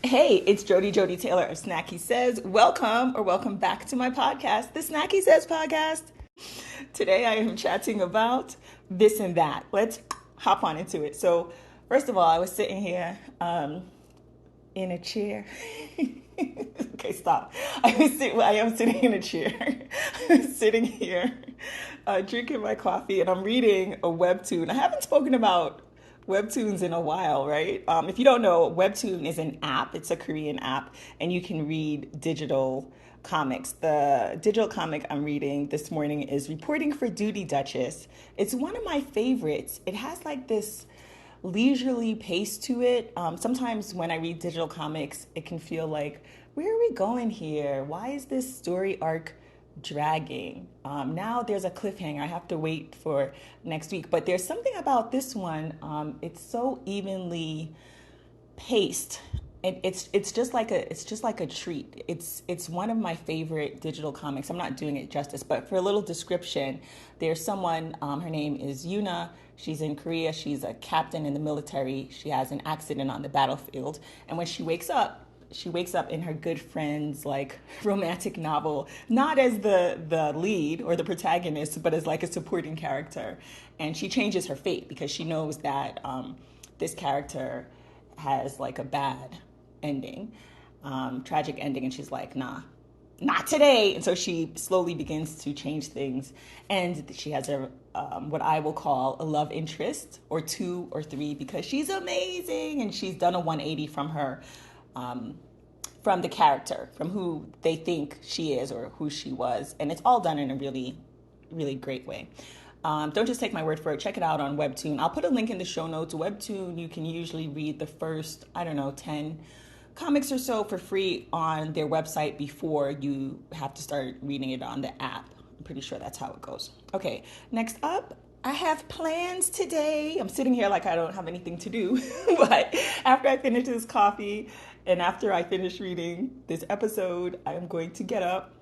Hey, it's Joddie Taylor of SnackySays. Welcome back to my podcast, the SnackySays podcast. Today I am chatting about this and that. Let's hop on into it. So, first of all, I was sitting here in a chair. Okay, stop. I am sitting in a chair. I'm sitting here drinking my coffee and I'm reading a webtoon. I haven't spoken about webtoons in a while, right? If you don't know, webtoon is an app. It's a Korean app, and you can read digital comics. The digital comic I'm reading this morning is Reporting for Duty, Duchess. It's one of my favorites. It has like this leisurely pace to it. Sometimes when I read digital comics, it can feel like, where are we going here? Why is this story arc dragging? Now there's a cliffhanger. I have to wait for next week. But there's something about this one. It's so evenly paced. It's just like a treat. It's one of my favorite digital comics. I'm not doing it justice, but for a little description, there's someone. Her name is Yuna. She's in Korea. She's a captain in the military. She has an accident on the battlefield, and when she wakes up in her good friend's like romantic novel, not as the lead or the protagonist, but as like a supporting character. And she changes her fate because she knows that this character has like a bad ending, tragic ending, and she's like, nah, not today. And so she slowly begins to change things, and she has a what I will call a love interest or two or three because she's amazing and she's done a 180 from the character, from who they think she is or who she was. And it's all done in a really, really great way. Don't just take my word for it. Check it out on Webtoon. I'll put a link in the show notes. Webtoon, you can usually read the first, 10 comics or so for free on their website before you have to start reading it on the app. I'm pretty sure that's how it goes. Okay, next up, I have plans today. I'm sitting here like I don't have anything to do, but after I finish this coffee and after I finish reading this episode, I am going to get up,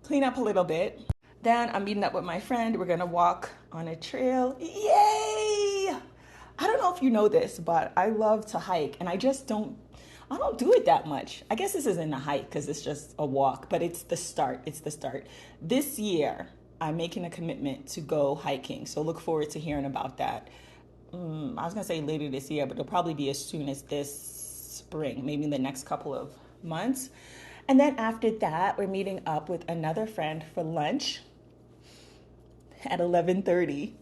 clean up a little bit. Then I'm meeting up with my friend. We're gonna walk on a trail. Yay! I don't know if you know this, but I love to hike, and I don't do it that much. I guess this isn't a hike because it's just a walk, but it's the start. It's the start. This year, I'm making a commitment to go hiking, so look forward to hearing about that. I was gonna say later this year, but it'll probably be as soon as this spring, maybe in the next couple of months. And then after that, we're meeting up with another friend for lunch at 11:30.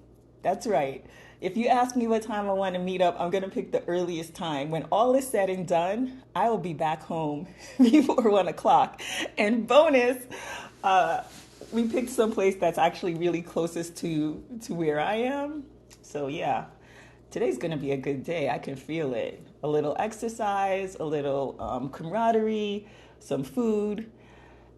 That's right. If you ask me what time I want to meet up, I'm going to pick the earliest time. When all is said and done, I will be back home before 1 o'clock. And bonus, we picked some place that's actually really closest to where I am. So yeah, today's going to be a good day. I can feel it. A little exercise, a little camaraderie, some food.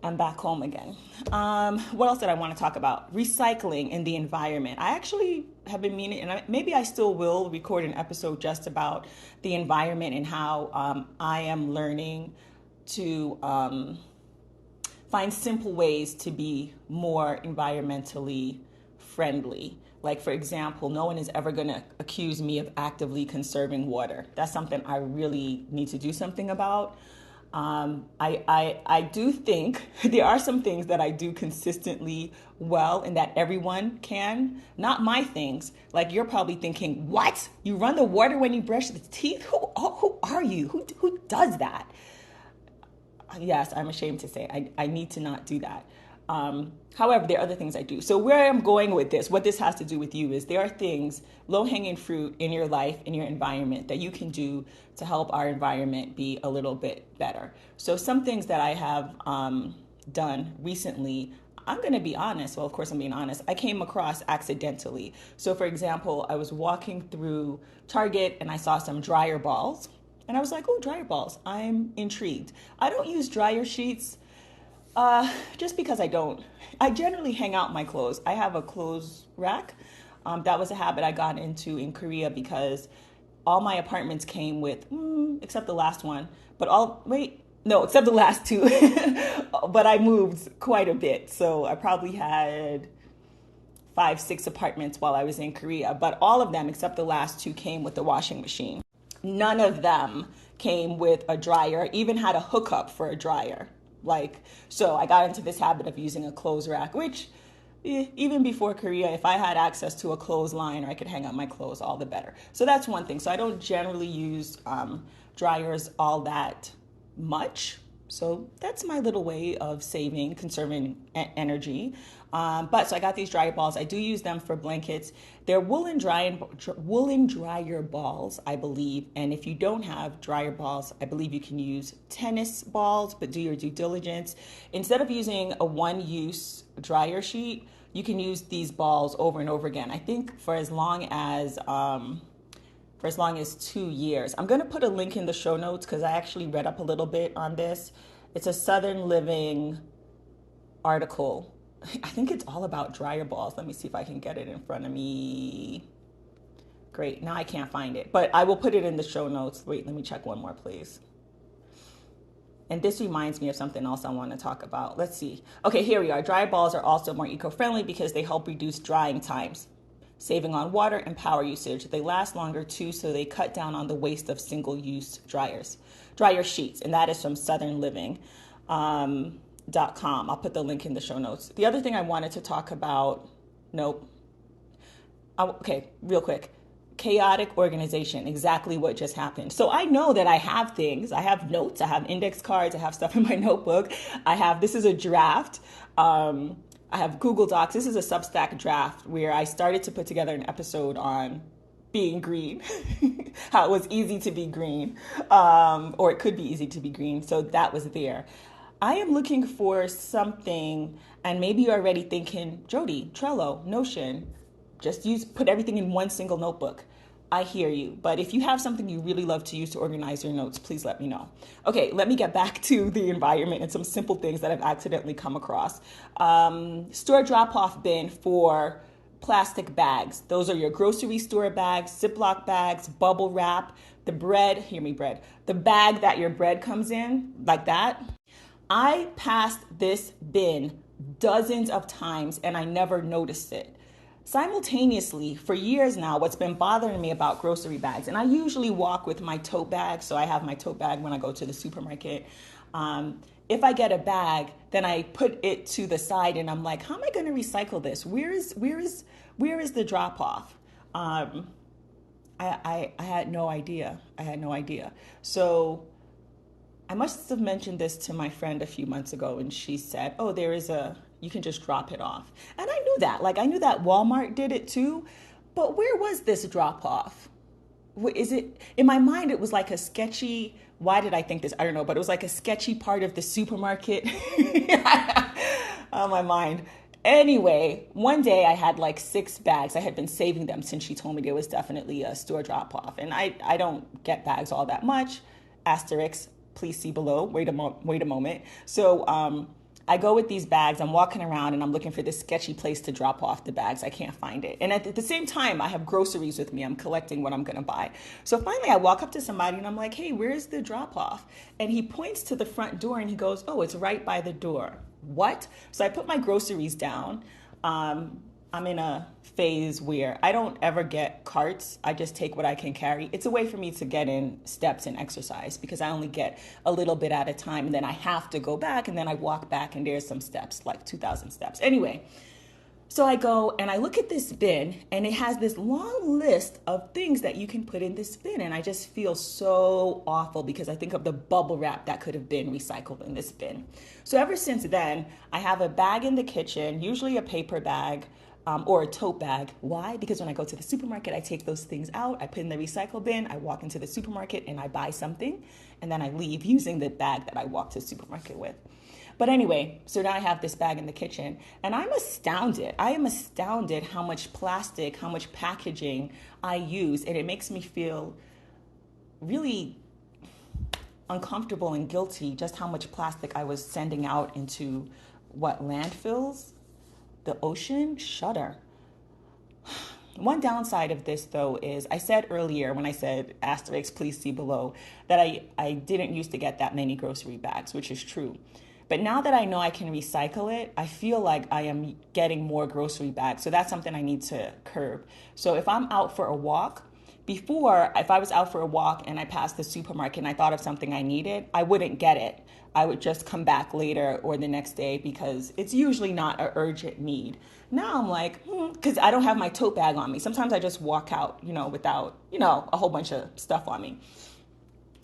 I'm back home again. What else did I want to talk about? Recycling in the environment. I actually have been meaning, and maybe I still will record an episode just about the environment and how I am learning to find simple ways to be more environmentally friendly. Like, for example, no one is ever going to accuse me of actively conserving water. That's something I really need to do something about. I do think there are some things that I do consistently well and that everyone can. Not my things. Like, you're probably thinking, what? You run the water when you brush the teeth? Who are you? Who does that? Yes, I'm ashamed to say I need to not do that. However, there are other things I do. So where I'm going with this, what this has to do with you is there are things, low-hanging fruit in your life, in your environment that you can do to help our environment be a little bit better. So some things that I have done recently, I'm going to be honest. Well, of course I'm being honest. I came across accidentally. So for example, I was walking through Target and I saw some dryer balls. And I was like, oh, dryer balls. I'm intrigued. I don't use dryer sheets. Just because I don't. I generally hang out my clothes. I have a clothes rack. That was a habit I got into in Korea because all my apartments came with, except the last one, except the last two. But I moved quite a bit. So I probably had 5, 6 apartments while I was in Korea. But all of them, except the last two, came with the washing machine. None of them came with a dryer, even had a hookup for a dryer. Like, so I got into this habit of using a clothes rack, which even before Korea, if I had access to a clothesline or I could hang up my clothes, all the better. So that's one thing. So I don't generally use dryers all that much. So that's my little way of saving, conserving energy. But so I got these dryer balls. I do use them for blankets. They're woolen dryer balls, I believe. And if you don't have dryer balls, I believe you can use tennis balls, but do your due diligence. Instead of using a one-use dryer sheet, you can use these balls over and over again. I think for as long as 2 years. I'm going to put a link in the show notes because I actually read up a little bit on this. It's a Southern Living article. I think it's all about dryer balls. Let me see if I can get it in front of me. Great. Now I can't find it, but I will put it in the show notes. Wait, let me check one more, please. And this reminds me of something else I want to talk about. Let's see. Okay, here we are. Dryer balls are also more eco-friendly because they help reduce drying times, saving on water and power usage. They last longer too, so they cut down on the waste of single-use dryer sheets. And that is from Southern Living. .com. I'll put the link in the show notes. The other thing I wanted to talk about, okay, real quick. Chaotic organization, exactly what just happened. So I know that I have things. I have notes, I have index cards, I have stuff in my notebook. This is a draft. I have Google Docs. This is a Substack draft where I started to put together an episode on being green, how it was easy to be green, or it could be easy to be green. So that was there. I am looking for something, and maybe you're already thinking, Joddie, Trello, Notion, just put everything in one single notebook. I hear you, but if you have something you really love to use to organize your notes, please let me know. Okay, let me get back to the environment and some simple things that I've accidentally come across. Store drop-off bin for plastic bags. Those are your grocery store bags, Ziploc bags, bubble wrap, the bag that your bread comes in, like that. I passed this bin dozens of times and I never noticed it. Simultaneously, for years now, what's been bothering me about grocery bags, and I usually walk with my tote bag, so I have my tote bag when I go to the supermarket. If I get a bag, then I put it to the side and I'm like, how am I going to recycle this? Where is the drop off? I had no idea. So I must have mentioned this to my friend a few months ago, and she said, oh, you can just drop it off. And I knew that. I knew that Walmart did it too, but where was this drop off? In my mind, it was like a sketchy, why did I think this? I don't know, but it was like a sketchy part of the supermarket. On my mind. Anyway, one day I had 6 bags. I had been saving them since she told me there was definitely a store drop off. And I don't get bags all that much. Asterisk. Please see below. Wait a moment. So I go with these bags. I'm walking around and I'm looking for this sketchy place to drop off the bags. I can't find it. And at the same time, I have groceries with me. I'm collecting what I'm going to buy. So finally, I walk up to somebody and I'm like, hey, where's the drop off? And he points to the front door and he goes, oh, it's right by the door. What? So I put my groceries down. I'm in a phase where I don't ever get carts. I just take what I can carry. It's a way for me to get in steps and exercise because I only get a little bit at a time and then I have to go back and then I walk back and there's some steps, 2,000 steps. Anyway, so I go and I look at this bin and it has this long list of things that you can put in this bin. And I just feel so awful because I think of the bubble wrap that could have been recycled in this bin. So ever since then, I have a bag in the kitchen, usually a paper bag, or a tote bag. Why? Because when I go to the supermarket, I take those things out, I put in the recycle bin, I walk into the supermarket and I buy something, and then I leave using the bag that I walked to the supermarket with. But anyway, so now I have this bag in the kitchen, and I'm astounded. I am astounded how much plastic, how much packaging I use, and it makes me feel really uncomfortable and guilty just how much plastic I was sending out into, landfills? The ocean? Shudder. One downside of this, though, is I said earlier when I said asterisk, please see below, that I didn't used to get that many grocery bags, which is true. But now that I know I can recycle it, I feel like I am getting more grocery bags. So that's something I need to curb. So if I'm out for a walk, Before, if I was out for a walk and I passed the supermarket and I thought of something I needed, I wouldn't get it. I would just come back later or the next day because it's usually not an urgent need. Now I'm like, because I don't have my tote bag on me. Sometimes I just walk out, without, a whole bunch of stuff on me.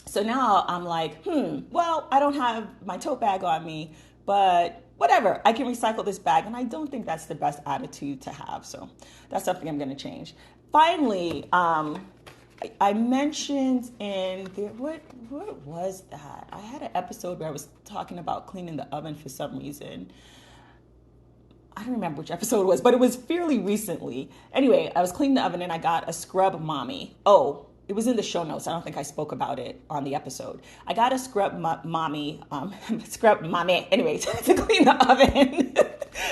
So now I'm like, well, I don't have my tote bag on me, but whatever, I can recycle this bag. And I don't think that's the best attitude to have. So that's something I'm going to change. Finally, I mentioned what was that? I had an episode where I was talking about cleaning the oven for some reason. I don't remember which episode it was, but it was fairly recently. Anyway, I was cleaning the oven and I got a scrub mommy. Oh, it was in the show notes. I don't think I spoke about it on the episode. I got a scrub mommy, anyway, to clean the oven,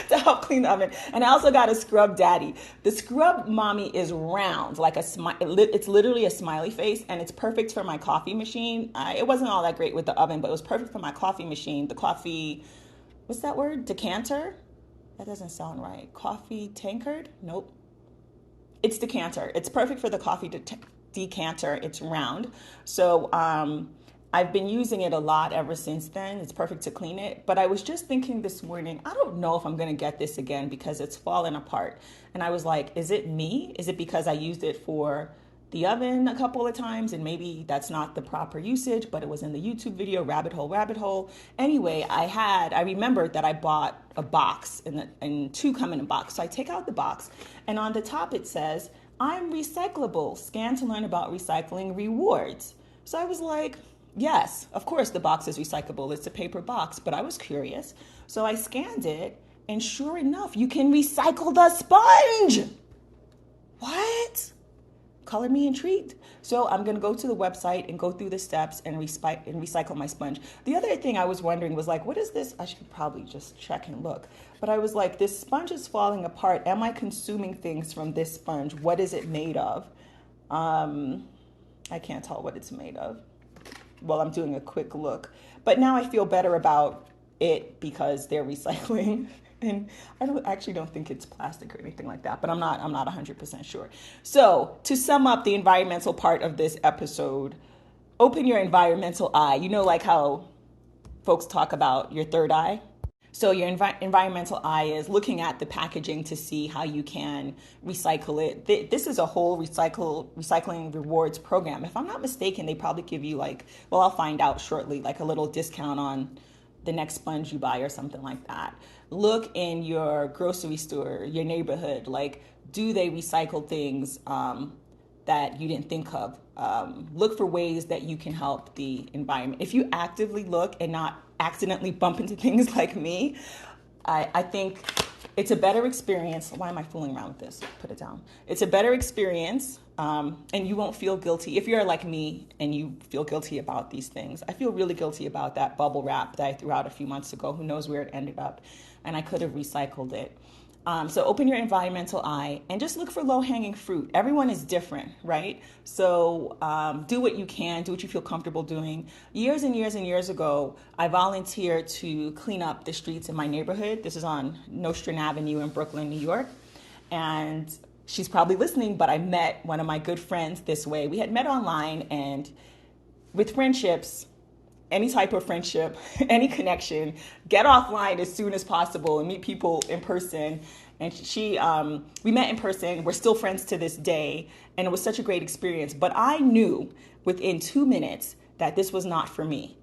to help clean the oven. And I also got a scrub daddy. The scrub mommy is round, like it's literally a smiley face, and it's perfect for my coffee machine. It wasn't all that great with the oven, but it was perfect for my coffee machine. The coffee, what's that word? Decanter? That doesn't sound right. Coffee tankard? Nope. It's decanter. It's perfect for the coffee decanter. It's round. So I've been using it a lot ever since then. It's perfect to clean it. But I was just thinking this morning, I don't know if I'm going to get this again because it's fallen apart. And I was like, is it me? Is it because I used it for the oven a couple of times and maybe that's not the proper usage, but it was in the YouTube video, rabbit hole. Anyway, I remembered that I bought a box and two come in a box. So I take out the box and on the top it says, I'm recyclable, scan to learn about recycling rewards. So I was like, yes, of course the box is recyclable. It's a paper box, but I was curious. So I scanned it and sure enough, you can recycle the sponge. What? Color me intrigued. So I'm going to go to the website and go through the steps and recycle my sponge. The other thing I was wondering was like, what is this? I should probably just check and look. But I was like, this sponge is falling apart. Am I consuming things from this sponge? What is it made of? I can't tell what it's made of. Well, I'm doing a quick look. But now I feel better about it because they're recycling. And I don't think it's plastic or anything like that, but I'm not 100% sure. So to sum up the environmental part of this episode, open your environmental eye. You know, like how folks talk about your third eye. So your environmental eye is looking at the packaging to see how you can recycle it. This is a whole recycling rewards program. If I'm not mistaken, they probably give you I'll find out shortly, like a little discount on the next sponge you buy or something like that. Look in your grocery store, your neighborhood, do they recycle things that you didn't think of? Look for ways that you can help the environment. If you actively look and not accidentally bump into things like me, I think it's a better experience. Why am I fooling around with this? Put it down. It's a better experience, and you won't feel guilty. If you're like me and you feel guilty about these things, I feel really guilty about that bubble wrap that I threw out a few months ago. Who knows where it ended up? And I could have recycled it. So open your environmental eye and just look for low-hanging fruit. Everyone is different, right? So do what you can, do what you feel comfortable doing. Years and years and years ago, I volunteered to clean up the streets in my neighborhood. This is on Nostrand Avenue in Brooklyn, New York. And she's probably listening, but I met one of my good friends this way. We had met online, and with friendships, any type of friendship, any connection, get offline as soon as possible and meet people in person. And we met in person. We're still friends to this day. And it was such a great experience. But I knew within 2 minutes that this was not for me.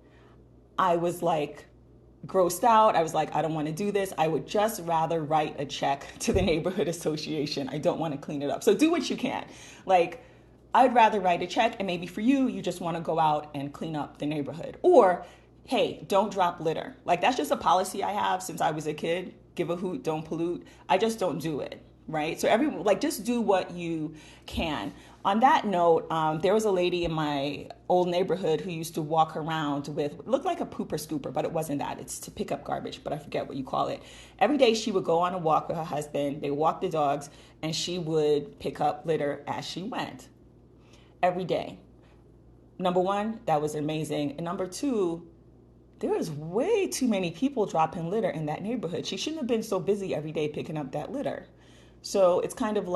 I was grossed out. I was like, I don't want to do this. I would just rather write a check to the neighborhood association. I don't want to clean it up. So do what you can. I'd rather write a check, and maybe for you just want to go out and clean up the neighborhood. Or, hey, don't drop litter. That's just a policy I have since I was a kid. Give a hoot, don't pollute. I just don't do it, right? So just do what you can. On that note, there was a lady in my old neighborhood who used to walk around with, looked like a pooper scooper, but it wasn't that. It's to pick up garbage, but I forget what you call it. Every day she would go on a walk with her husband. They walked the dogs, and she would pick up litter as she went. Every day. Number one, that was amazing. And number two, there was way too many people dropping litter in that neighborhood. She shouldn't have been so busy every day picking up that litter. So it's kind of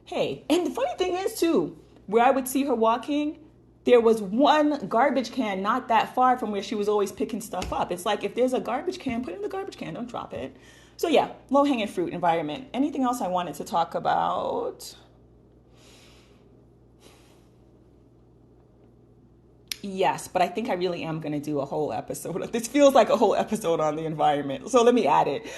hey, and the funny thing is too, where I would see her walking, there was one garbage can not that far from where she was always picking stuff up. It's like, if there's a garbage can, put it in the garbage can, don't drop it. So yeah, low-hanging fruit environment. Anything else I wanted to talk about? Yes, but I think I really am going to do a whole episode. This feels like a whole episode on the environment. So let me add it.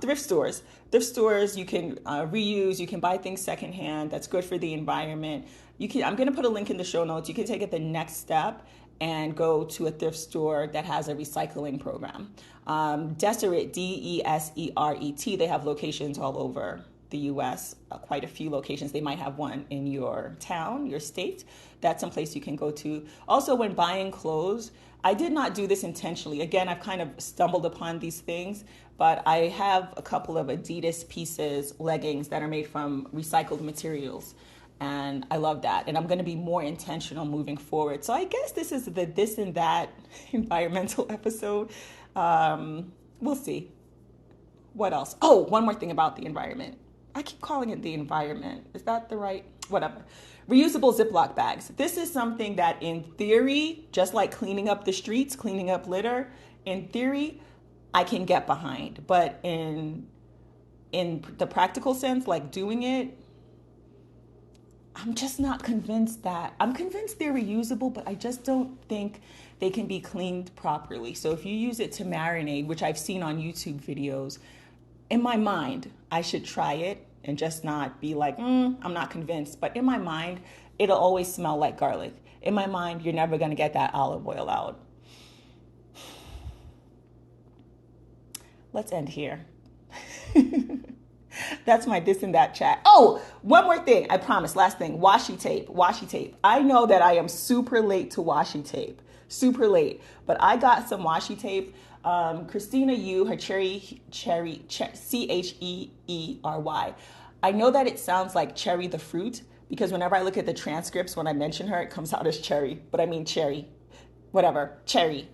Thrift stores. Thrift stores, you can reuse. You can buy things secondhand. That's good for the environment. I'm going to put a link in the show notes. You can take it the next step and go to a thrift store that has a recycling program. Deseret, Deseret. They have locations all over the U.S., quite a few locations. They might have one in your town, your state. That's some place you can go to. Also, when buying clothes, I did not do this intentionally. Again, I've kind of stumbled upon these things, but I have a couple of Adidas pieces, leggings that are made from recycled materials. And I love that. And I'm going to be more intentional moving forward. So I guess this is the this and that environmental episode. We'll see. What else? Oh, one more thing about the environment. I keep calling it the environment. Is that the right? Whatever. Reusable Ziploc bags. This is something that in theory, just like cleaning up the streets, cleaning up litter, in theory, I can get behind. But in the practical sense, like doing it, I'm just not convinced that. I'm convinced they're reusable, but I just don't think they can be cleaned properly. So if you use it to marinate, which I've seen on YouTube videos, in my mind, I should try it and just not be like, I'm not convinced. But in my mind, it'll always smell like garlic. In my mind, you're never going to get that olive oil out. Let's end here. That's my this and that chat. Oh, one more thing. I promise. Last thing. Washi tape. Washi tape. I know that I am super late to washi tape. Super late. But I got some washi tape. Christina Yu, her cherry, Cheery. I know that it sounds like cherry the fruit because whenever I look at the transcripts, when I mention her, it comes out as cherry. But I mean cherry. Whatever. Cherry.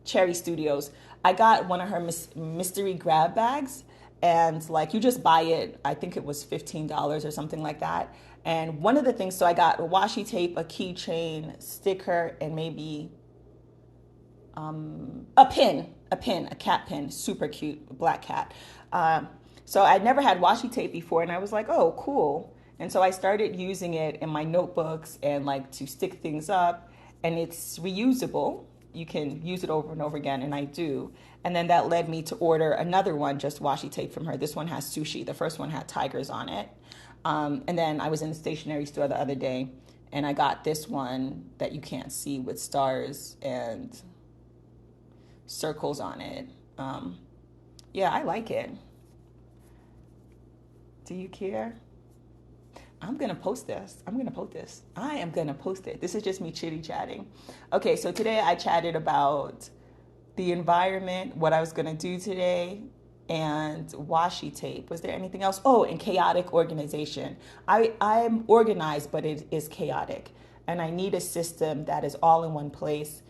Cherry Studios. I got one of her mystery grab bags. And like you just buy it, I think it was $15 or something like that. And one of the things, so I got a washi tape, a keychain, sticker, and maybe a cat pin, super cute, black cat. So I'd never had washi tape before, and I was like, oh, cool. And so I started using it in my notebooks and like to stick things up, and it's reusable. You can use it over and over again, and I do. And then that led me to order another one, just washi tape from her. This one has sushi. The first one had tigers on it. And then I was in the stationery store the other day, and I got this one that you can't see with stars and circles on it. Yeah, I like it. Do you care? I'm going to post this. I am going to post it. This is just me chitty chatting. Okay, so today I chatted about the environment, what I was going to do today, and washi tape. Was there anything else? Oh, and chaotic organization. I'm organized, but it is chaotic. And I need a system that is all in one place.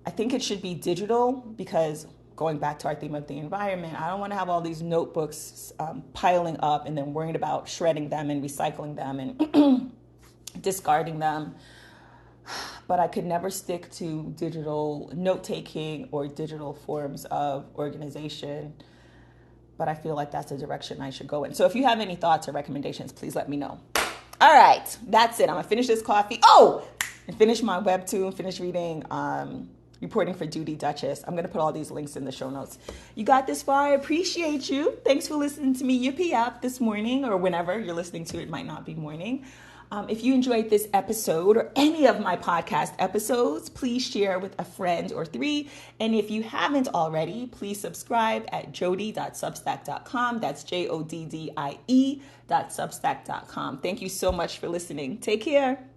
I think it should be digital because going back to our theme of the environment, I don't want to have all these notebooks piling up and then worrying about shredding them and recycling them and discarding them. But I could never stick to digital note-taking or digital forms of organization. But I feel like that's the direction I should go in. So if you have any thoughts or recommendations, please let me know. All right, that's it. I'm going to finish this coffee. Oh, and finish my webtoon, finish reading Reporting for Duty Duchess. I'm going to put all these links in the show notes. You got this far. I appreciate you. Thanks for listening to me yippee up this morning or whenever you're listening to it. It might not be morning. If you enjoyed this episode or any of my podcast episodes, please share with a friend or three. And if you haven't already, please subscribe at joddie.substack.com. That's JODDIE.substack.com. Thank you so much for listening. Take care.